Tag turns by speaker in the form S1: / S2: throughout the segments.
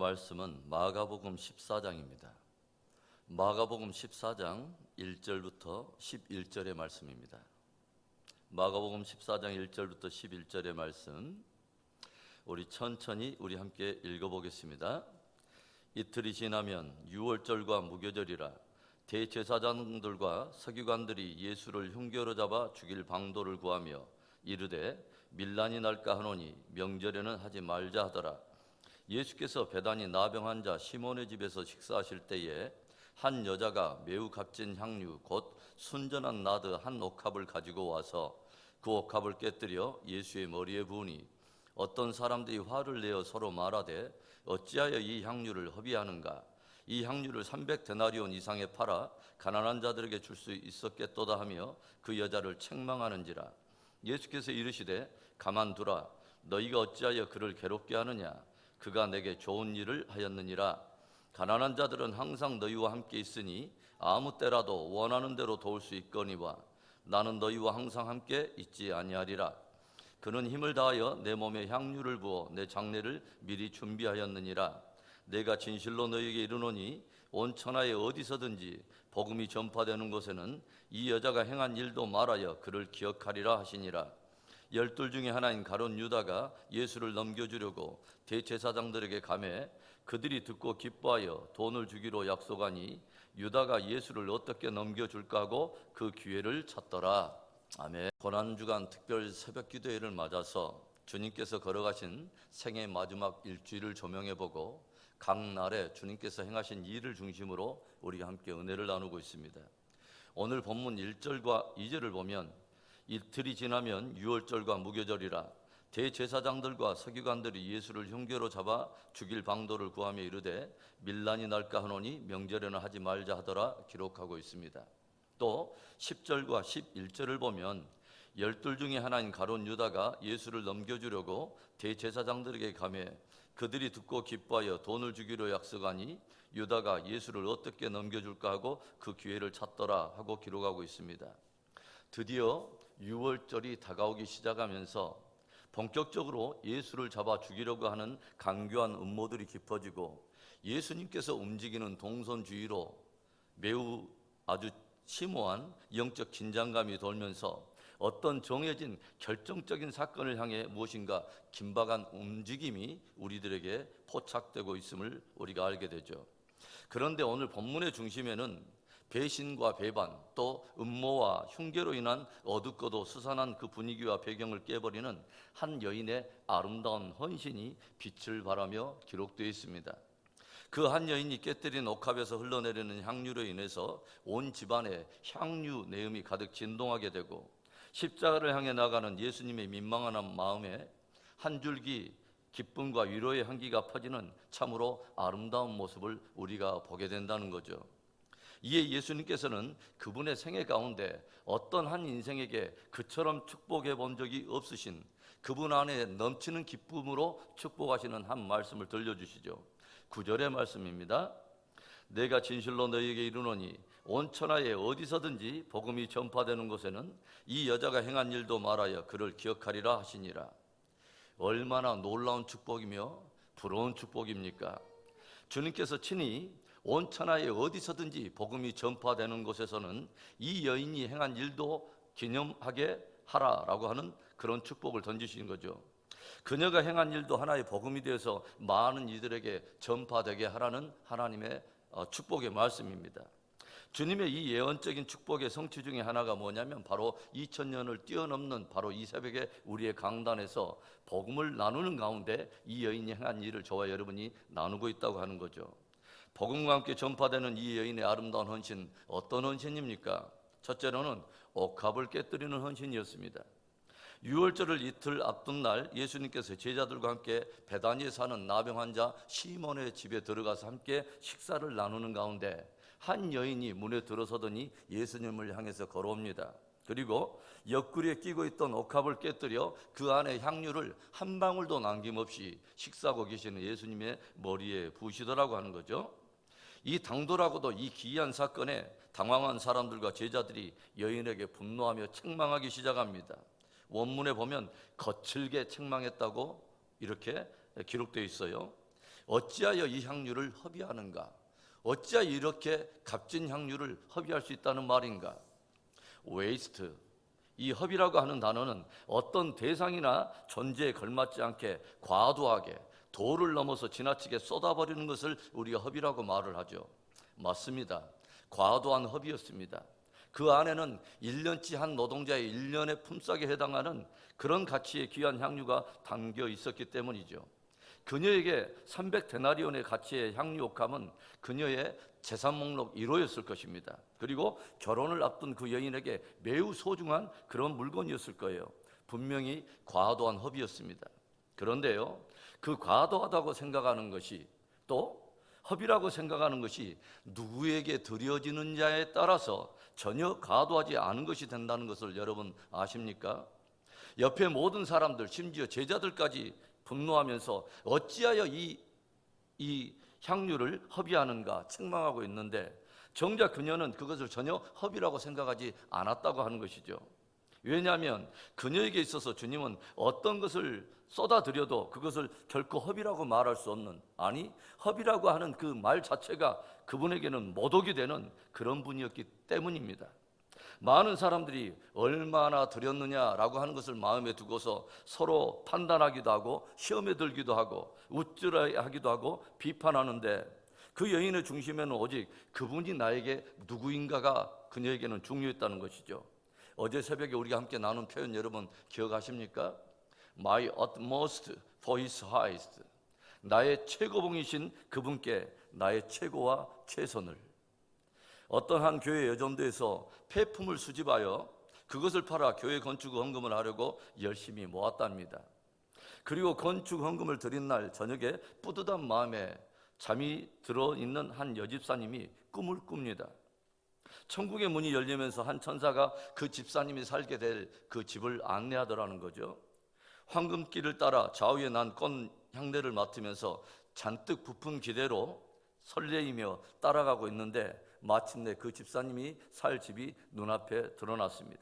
S1: 말씀은 마가복음 14장입니다. 마가복음 14장 1절부터 11절의 말씀입니다. 마가복음 14장 1절부터 11절의 말씀 우리 천천히 함께 읽어보겠습니다. 이틀이 지나면 유월절과 무교절이라 대제사장들과 서기관들이 예수를 흉교로 잡아 죽일 방도를 구하며 이르되 밀란이 날까 하노니 명절에는 하지 말자 하더라. 예수께서 베다니 나병 환자 시몬의 집에서 식사하실 때에 한 여자가 매우 값진 향유 곧 순전한 나드 한 옥합을 가지고 와서 그 옥합을 깨뜨려 예수의 머리에 부으니 어떤 사람들이 화를 내어 서로 말하되 어찌하여 이 향유를 허비하는가? 이 향유를 300데나리온 이상에 팔아 가난한 자들에게 줄 수 있었겠도다 하며 그 여자를 책망하는지라. 예수께서 이르시되 가만두라. 너희가 어찌하여 그를 괴롭게 하느냐? 그가 내게 좋은 일을 하였느니라. 가난한 자들은 항상 너희와 함께 있으니 아무 때라도 원하는 대로 도울 수 있거니와 나는 너희와 항상 함께 있지 아니하리라. 그는 힘을 다하여 내 몸에 향유를 부어 내 장례를 미리 준비하였느니라. 내가 진실로 너희에게 이르노니 온 천하에 어디서든지 복음이 전파되는 곳에는 이 여자가 행한 일도 말하여 그를 기억하리라 하시니라. 12 중에 하나인 가룟 유다가 예수를 넘겨주려고 대제사장들에게 가매 그들이 듣고 기뻐하여 돈을 주기로 약속하니 유다가 예수를 어떻게 넘겨줄까 하고 그 기회를 찾더라. 아멘. 고난주간 특별 새벽기도회를 맞아서 주님께서 걸어가신 생애 마지막 일주일을 조명해보고 각 날에 주님께서 행하신 일을 중심으로 우리가 함께 은혜를 나누고 있습니다. 오늘 본문 1절과 2절을 보면 이틀이 지나면 유월절과 무교절이라 대제사장들과 서기관들이 예수를 흉교로 잡아 죽일 방도를 구하며 이르되 밀란이 날까 하노니 명절에는 하지 말자 하더라 기록하고 있습니다. 또 10절과 11절을 보면 12 중에 하나인 가룟 유다가 예수를 넘겨주려고 대제사장들에게 가매 그들이 듣고 기뻐하여 돈을 주기로 약속하니 유다가 예수를 어떻게 넘겨줄까 하고 그 기회를 찾더라 하고 기록하고 있습니다. 드디어 유월절이 다가오기 시작하면서 본격적으로 예수를 잡아 죽이려고 하는 강교한 음모들이 깊어지고 예수님께서 움직이는 동선주의로 매우 아주 심오한 영적 긴장감이 돌면서 어떤 정해진 결정적인 사건을 향해 무엇인가 긴박한 움직임이 우리들에게 포착되고 있음을 우리가 알게 되죠. 그런데 오늘 본문의 중심에는 배신과 배반 또 음모와 흉계로 인한 어둡고도 수산한 그 분위기와 배경을 깨버리는 한 여인의 아름다운 헌신이 빛을 발하며 기록되어 있습니다. 그 한 여인이 깨뜨린 옥합에서 흘러내리는 향유로 인해서 온 집안에 향유 내음이 가득 진동하게 되고 십자가를 향해 나가는 예수님의 민망한 마음에 한 줄기 기쁨과 위로의 향기가 퍼지는 참으로 아름다운 모습을 우리가 보게 된다는 거죠. 이에 예수님께서는 그분의 생애 가운데 어떤 한 인생에게 그처럼 축복해 본 적이 없으신 그분 안에 넘치는 기쁨으로 축복하시는 한 말씀을 들려주시죠. 9절의 말씀입니다. 내가 진실로 너희에게 이르노니 온 천하에 어디서든지 복음이 전파되는 곳에는 이 여자가 행한 일도 말하여 그를 기억하리라 하시니라. 얼마나 놀라운 축복이며 부러운 축복입니까? 주님께서 친히 온 천하에 어디서든지 복음이 전파되는 곳에서는 이 여인이 행한 일도 기념하게 하라라고 하는 그런 축복을 던지시는 거죠. 그녀가 행한 일도 하나의 복음이 되어서 많은 이들에게 전파되게 하라는 하나님의 축복의 말씀입니다. 주님의 이 예언적인 축복의 성취 중에 하나가 뭐냐면 바로 2000년을 뛰어넘는 바로 이 새벽에 우리의 강단에서 복음을 나누는 가운데 이 여인이 행한 일을 저와 여러분이 나누고 있다고 하는 거죠. 복음과 함께 전파되는 이 여인의 아름다운 헌신, 어떤 헌신입니까? 첫째로는 옥합을 깨뜨리는 헌신이었습니다. 유월절을 이틀 앞둔 날 예수님께서 제자들과 함께 베다니에 사는 나병 환자 시몬의 집에 들어가서 함께 식사를 나누는 가운데 한 여인이 문에 들어서더니 예수님을 향해서 걸어옵니다. 그리고 옆구리에 끼고 있던 옥합을 깨뜨려 그 안에 향유를 한 방울도 남김없이 식사하고 계시는 예수님의 머리에 부으시더라고 하는 거죠. 이 당돌하고도 이 기이한 사건에 당황한 사람들과 제자들이 여인에게 분노하며 책망하기 시작합니다. 원문에 보면 거칠게 책망했다고 이렇게 기록되어 있어요. 어찌하여 이 향유를 허비하는가? 어찌하여 이렇게 값진 향유를 허비할 수 있다는 말인가? waste, 이 허비라고 하는 단어는 어떤 대상이나 존재에 걸맞지 않게 과도하게 도를 넘어서 지나치게 쏟아버리는 것을 우리가 허비라고 말을 하죠. 맞습니다. 과도한 허비였습니다. 그 안에는 1년치 한 노동자의 1년의 품삯에 해당하는 그런 가치의 귀한 향유가 담겨 있었기 때문이죠. 그녀에게 300데나리온의 가치의 향유 옥함은 그녀의 재산 목록 1호였을 것입니다. 그리고 결혼을 앞둔 그 여인에게 매우 소중한 그런 물건이었을 거예요. 분명히 과도한 허비였습니다. 그런데요, 그 과도하다고 생각하는 것이, 또 허비라고 생각하는 것이 누구에게 드려지느냐에 따라서 전혀 과도하지 않은 것이 된다는 것을 여러분 아십니까? 옆에 모든 사람들, 심지어 제자들까지 분노하면서 어찌하여 이 향유를 허비하는가 책망하고 있는데, 정작 그녀는 그것을 전혀 허비라고 생각하지 않았다고 하는 것이죠. 왜냐하면 그녀에게 있어서 주님은 어떤 것을 쏟아들여도 그것을 결코 허비라고 말할 수 없는, 아니 허비라고 하는 그 말 자체가 그분에게는 모독이 되는 그런 분이었기 때문입니다. 많은 사람들이 얼마나 드렸느냐라고 하는 것을 마음에 두고서 서로 판단하기도 하고 시험에 들기도 하고 우쭐하기도 하고 비판하는데, 그 여인의 중심에는 오직 그분이 나에게 누구인가가 그녀에게는 중요했다는 것이죠. 어제 새벽에 우리가 함께 나눈 표현 여러분 기억하십니까? My utmost for his highest, 나의 최고봉이신 그분께 나의 최고와 최선을. 어떤 한 교회 여전도에서 폐품을 수집하여 그것을 팔아 교회 건축 헌금을 하려고 열심히 모았답니다. 그리고 건축 헌금을 드린 날 저녁에 뿌듯한 마음에 잠이 들어있는 한 여집사님이 꿈을 꿉니다. 천국의 문이 열리면서 한 천사가 그 집사님이 살게 될 그 집을 안내하더라는 거죠. 황금길을 따라 좌우에 난 꽃 향내를 맡으면서 잔뜩 부푼 기대로 설레이며 따라가고 있는데 마침내 그 집사님이 살 집이 눈앞에 드러났습니다.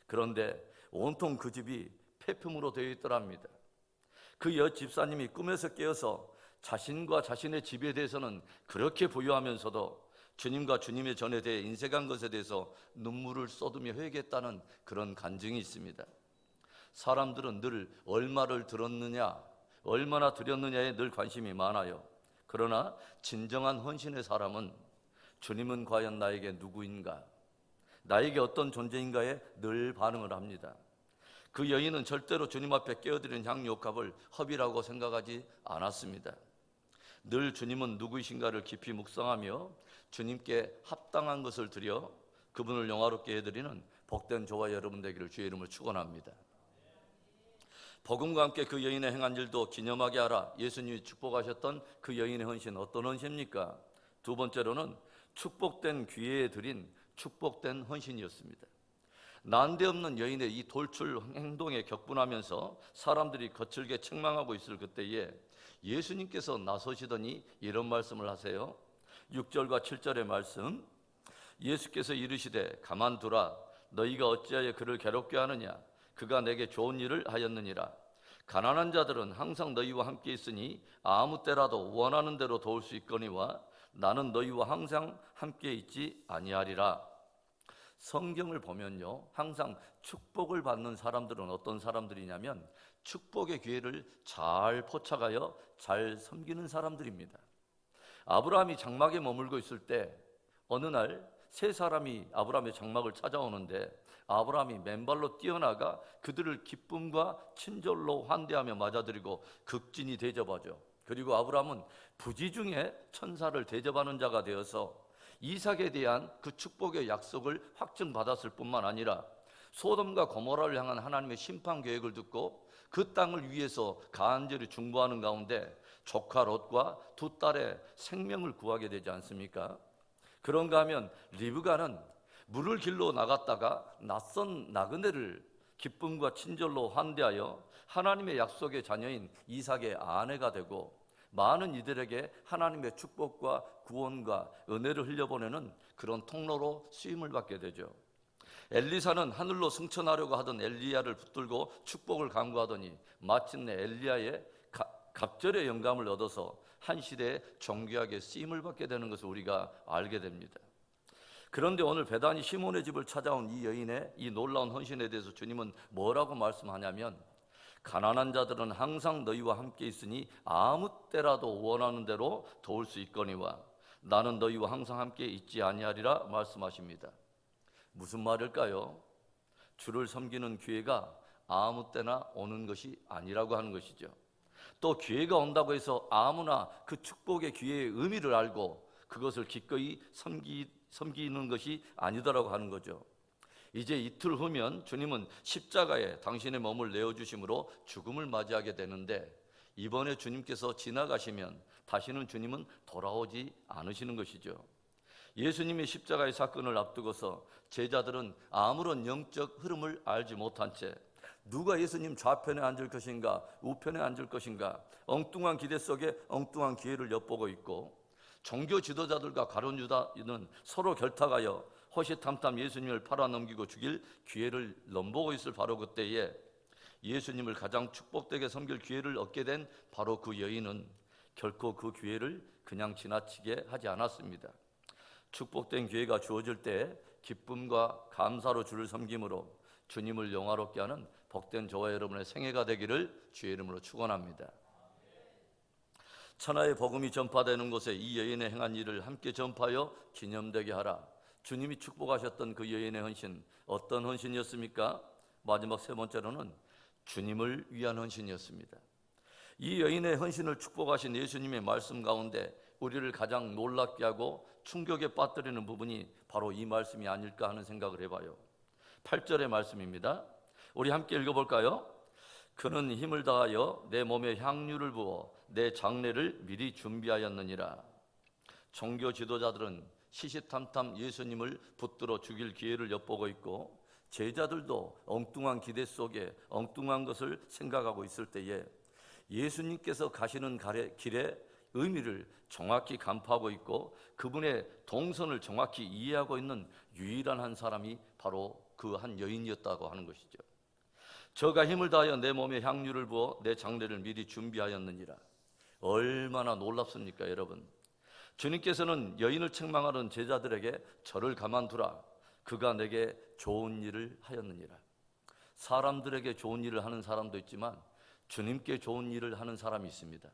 S1: 그런데 온통 그 집이 폐품으로 되어 있더랍니다. 그 여집사님이 꿈에서 깨어서 자신과 자신의 집에 대해서는 그렇게 부유하면서도 주님과 주님의 전에 대해 인색한 것에 대해서 눈물을 쏟으며 회개했다는 그런 간증이 있습니다. 사람들은 늘 얼마를 들었느냐, 얼마나 드렸느냐에 늘 관심이 많아요. 그러나 진정한 헌신의 사람은 주님은 과연 나에게 누구인가, 나에게 어떤 존재인가에 늘 반응을 합니다. 그 여인은 절대로 주님 앞에 깨어드린 향유 옥합을 허비라고 생각하지 않았습니다. 늘 주님은 누구이신가를 깊이 묵상하며 주님께 합당한 것을 드려 그분을 영화롭게 해드리는 복된 저와 여러분 되기를 주의 이름으로 축원합니다. 복음과 함께 그 여인의 행한 일도 기념하게 하라. 예수님이 축복하셨던 그 여인의 헌신, 어떤 헌신입니까? 두 번째로는 축복된 기회에 드린 축복된 헌신이었습니다. 난데없는 여인의 이 돌출 행동에 격분하면서 사람들이 거칠게 책망하고 있을 그때에 예수님께서 나서시더니 이런 말씀을 하세요. 6절과 7절의 말씀, 예수께서 이르시되 가만두라. 너희가 어찌하여 그를 괴롭게 하느냐? 그가 내게 좋은 일을 하였느니라. 가난한 자들은 항상 너희와 함께 있으니 아무 때라도 원하는 대로 도울 수 있거니와 나는 너희와 항상 함께 있지 아니하리라. 성경을 보면요, 항상 축복을 받는 사람들은 어떤 사람들이냐면 축복의 기회를 잘 포착하여 잘 섬기는 사람들입니다. 아브라함이 장막에 머물고 있을 때 어느 날 세 사람이 아브라함의 장막을 찾아오는데 아브라함이 맨발로 뛰어나가 그들을 기쁨과 친절로 환대하며 맞아들이고 극진히 대접하죠. 그리고 아브라함은 부지중에 천사를 대접하는 자가 되어서 이삭에 대한 그 축복의 약속을 확증받았을 뿐만 아니라 소돔과 고모라를 향한 하나님의 심판 계획을 듣고 그 땅을 위해서 간절히 중보하는 가운데 조카 롯과 두 딸의 생명을 구하게 되지 않습니까? 그런가 하면 리브가는 물을 길러 나갔다가 낯선 나그네를 기쁨과 친절로 환대하여 하나님의 약속의 자녀인 이삭의 아내가 되고 많은 이들에게 하나님의 축복과 구원과 은혜를 흘려보내는 그런 통로로 쓰임을 받게 되죠. 엘리사는 하늘로 승천하려고 하던 엘리야를 붙들고 축복을 강구하더니 마침내 엘리야의 갑절의 영감을 얻어서 한 시대에 정교하게 쓰임을 받게 되는 것을 우리가 알게 됩니다. 그런데 오늘 베다니 시몬의 집을 찾아온 이 여인의 이 놀라운 헌신에 대해서 주님은 뭐라고 말씀하냐면, 가난한 자들은 항상 너희와 함께 있으니 아무 때라도 원하는 대로 도울 수 있거니와 나는 너희와 항상 함께 있지 아니하리라 말씀하십니다. 무슨 말일까요? 주를 섬기는 기회가 아무 때나 오는 것이 아니라고 하는 것이죠. 또 기회가 온다고 해서 아무나 그 축복의 기회의 의미를 알고 그것을 기꺼이 섬기는 것이 아니더라고 하는 거죠. 이제 이틀 후면 주님은 십자가에 당신의 몸을 내어주심으로 죽음을 맞이하게 되는데, 이번에 주님께서 지나가시면 다시는 주님은 돌아오지 않으시는 것이죠. 예수님의 십자가의 사건을 앞두고서 제자들은 아무런 영적 흐름을 알지 못한 채 누가 예수님 좌편에 앉을 것인가 우편에 앉을 것인가 엉뚱한 기대 속에 엉뚱한 기회를 엿보고 있고, 종교 지도자들과 가룟 유다는 서로 결탁하여 호시탐탐 예수님을 팔아넘기고 죽일 기회를 넘보고 있을 바로 그때에 예수님을 가장 축복되게 섬길 기회를 얻게 된 바로 그 여인은 결코 그 기회를 그냥 지나치게 하지 않았습니다. 축복된 기회가 주어질 때 기쁨과 감사로 주를 섬김으로 주님을 영화롭게 하는 복된 저와 여러분의 생애가 되기를 주의 이름으로 축원합니다. 천하의 복음이 전파되는 곳에 이 여인의 행한 일을 함께 전파하여 기념되게 하라. 주님이 축복하셨던 그 여인의 헌신, 어떤 헌신이었습니까? 마지막 세 번째로는 주님을 위한 헌신이었습니다. 이 여인의 헌신을 축복하신 예수님의 말씀 가운데 우리를 가장 놀랍게 하고 충격에 빠뜨리는 부분이 바로 이 말씀이 아닐까 하는 생각을 해봐요. 8절의 말씀입니다. 우리 함께 읽어볼까요? 그는 힘을 다하여 내 몸에 향유를 부어 내 장례를 미리 준비하였느니라. 종교 지도자들은 시시탐탐 예수님을 붙들어 죽일 기회를 엿보고 있고, 제자들도 엉뚱한 기대 속에 엉뚱한 것을 생각하고 있을 때에 예수님께서 가시는 길의 의미를 정확히 간파하고 있고 그분의 동선을 정확히 이해하고 있는 유일한 한 사람이 바로 그 한 여인이었다고 하는 것이죠. 저가 힘을 다하여 내 몸에 향유를 부어 내 장례를 미리 준비하였느니라. 얼마나 놀랍습니까, 여러분? 주님께서는 여인을 책망하는 제자들에게 저를 가만두라. 그가 내게 좋은 일을 하였느니라. 사람들에게 좋은 일을 하는 사람도 있지만 주님께 좋은 일을 하는 사람이 있습니다.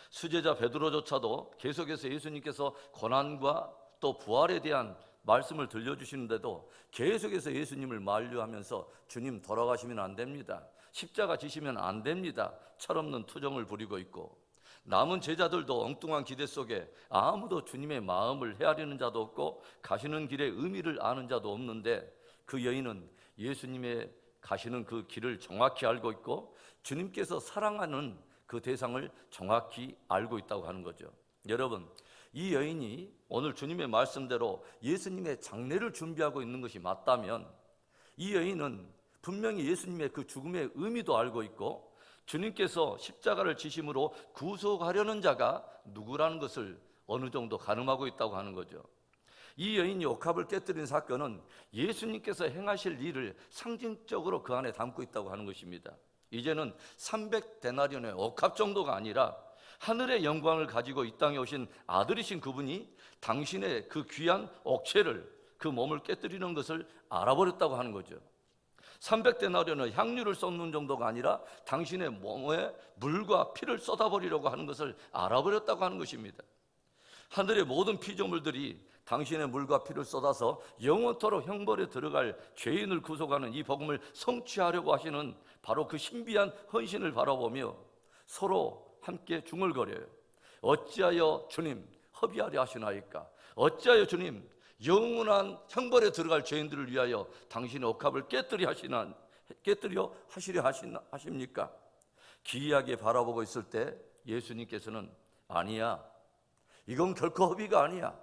S1: 수제자 베드로조차도 계속해서 예수님께서 고난과 또 부활에 대한 말씀을 들려주시는데도 계속해서 예수님을 만류하면서 주님 돌아가시면 안 됩니다, 십자가 지시면 안 됩니다, 철없는 투정을 부리고 있고, 남은 제자들도 엉뚱한 기대 속에 아무도 주님의 마음을 헤아리는 자도 없고 가시는 길의 의미를 아는 자도 없는데, 그 여인은 예수님의 가시는 그 길을 정확히 알고 있고 주님께서 사랑하는 그 대상을 정확히 알고 있다고 하는 거죠. 여러분, 이 여인이 오늘 주님의 말씀대로 예수님의 장례를 준비하고 있는 것이 맞다면, 이 여인은 분명히 예수님의 그 죽음의 의미도 알고 있고 주님께서 십자가를 지심으로 구속하려는 자가 누구라는 것을 어느 정도 가늠하고 있다고 하는 거죠. 이 여인이 옥합을 깨뜨린 사건은 예수님께서 행하실 일을 상징적으로 그 안에 담고 있다고 하는 것입니다. 이제는 300데나리온의 옥합 정도가 아니라 하늘의 영광을 가지고 이 땅에 오신 아들이신 그분이 당신의 그 귀한 옥체를, 그 몸을 깨뜨리는 것을 알아버렸다고 하는 거죠. 300데나리온의 향유를 쏟는 정도가 아니라 당신의 몸에 물과 피를 쏟아버리려고 하는 것을 알아버렸다고 하는 것입니다. 하늘의 모든 피조물들이 당신의 물과 피를 쏟아서 영원토록 형벌에 들어갈 죄인을 구속하는 이 복음을 성취하려고 하시는 바로 그 신비한 헌신을 바라보며 서로 함께 중얼거려요. 어찌하여 주님 허비하려 하시나이까? 어찌하여 주님 영원한 형벌에 들어갈 죄인들을 위하여 당신의 옥합을 깨뜨려 하시려 하십니까? 기이하게 바라보고 있을 때 예수님께서는 아니야, 이건 결코 허비가 아니야.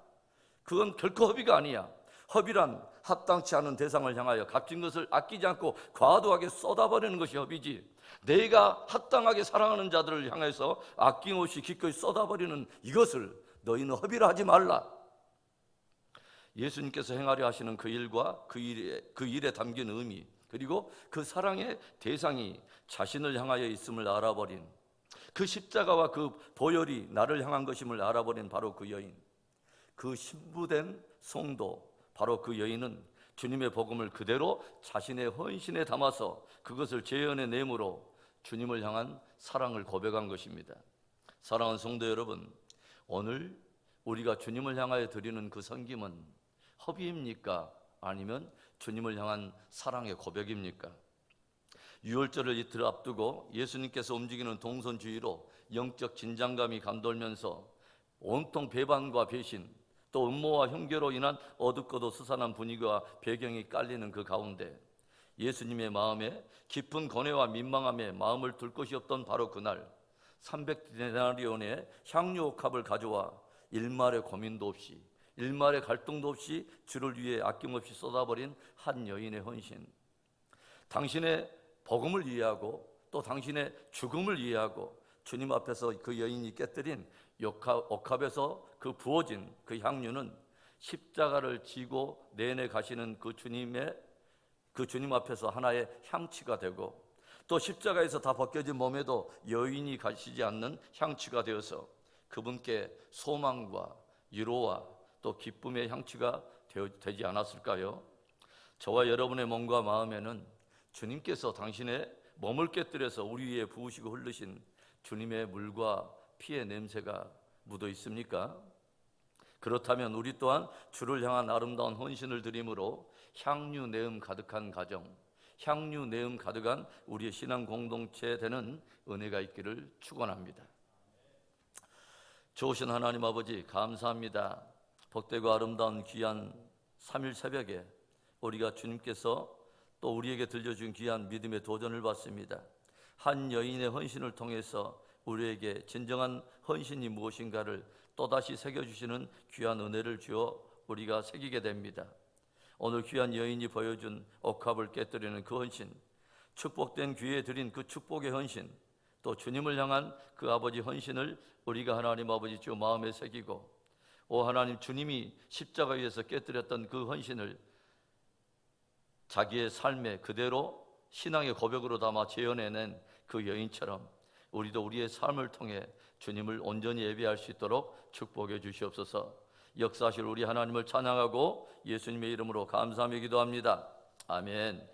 S1: 그건 결코 허비가 아니야. 허비란 합당치 않은 대상을 향하여 값진 것을 아끼지 않고 과도하게 쏟아버리는 것이 허비지, 내가 합당하게 사랑하는 자들을 향해서 아낌없이 기꺼이 쏟아버리는 이것을 너희는 허비라 하지 말라. 예수님께서 행하려 하시는 그 일과 그 일에 담긴 의미, 그리고 그 사랑의 대상이 자신을 향하여 있음을 알아버린, 그 십자가와 그 보혈이 나를 향한 것임을 알아버린 바로 그 여인, 그 신부된 성도, 바로 그 여인은 주님의 복음을 그대로 자신의 헌신에 담아서 그것을 재현해 내므로 주님을 향한 사랑을 고백한 것입니다. 사랑하는 성도 여러분, 오늘 우리가 주님을 향하여 드리는 그 섬김은 허비입니까? 아니면 주님을 향한 사랑의 고백입니까? 유월절을 이틀 앞두고 예수님께서 움직이는 동선주의로 영적 긴장감이 감돌면서 온통 배반과 배신, 또 음모와 흉계로 인한 어둡고도 스산한 분위기와 배경이 깔리는 그 가운데 예수님의 마음에 깊은 고뇌와 민망함에 마음을 둘 것이 없던 바로 그날 300데나리온의 향유 옥합을 가져와 일말의 고민도 없이 일말의 갈등도 없이 주를 위해 아낌없이 쏟아버린 한 여인의 헌신, 당신의 복음을 이해하고 또 당신의 죽음을 이해하고 주님 앞에서 그 여인이 깨뜨린 옥합에서 그 부어진 그 향유는 십자가를 지고 내내 가시는 그 주님 앞에서 하나의 향취가 되고, 또 십자가에서 다 벗겨진 몸에도 여인이 가시지 않는 향취가 되어서 그분께 소망과 위로와 또 기쁨의 향취가 되지 않았을까요? 저와 여러분의 몸과 마음에는 주님께서 당신의 몸을 깨뜨려서 우리 위에 부으시고 흘리신 주님의 물과 피의 냄새가 묻어 있습니까? 그렇다면 우리 또한 주를 향한 아름다운 헌신을 드림으로 향유 내음 가득한 가정, 향유 내음 가득한 우리의 신앙 공동체 되는 은혜가 있기를 축원합니다. 좋으신 하나님 아버지, 감사합니다. 복되고 아름다운 귀한 3일 새벽에 우리가 주님께서 또 우리에게 들려준 귀한 믿음의 도전을 받습니다. 한 여인의 헌신을 통해서 우리에게 진정한 헌신이 무엇인가를 또다시 새겨주시는 귀한 은혜를 주어 우리가 새기게 됩니다. 오늘 귀한 여인이 보여준 옥합을 깨뜨리는 그 헌신, 축복된 귀에 드린 그 축복의 헌신, 또 주님을 향한 그 아버지 헌신을 우리가 하나님 아버지 주 마음에 새기고, 오 하나님, 주님이 십자가 위에서 깨뜨렸던 그 헌신을 자기의 삶에 그대로 신앙의 고백으로 담아 재현해낸 그 여인처럼 우리도 우리의 삶을 통해 주님을 온전히 예배할 수 있도록 축복해 주시옵소서. 역사하실 우리 하나님을 찬양하고 예수님의 이름으로 감사하며 기도합니다. 아멘.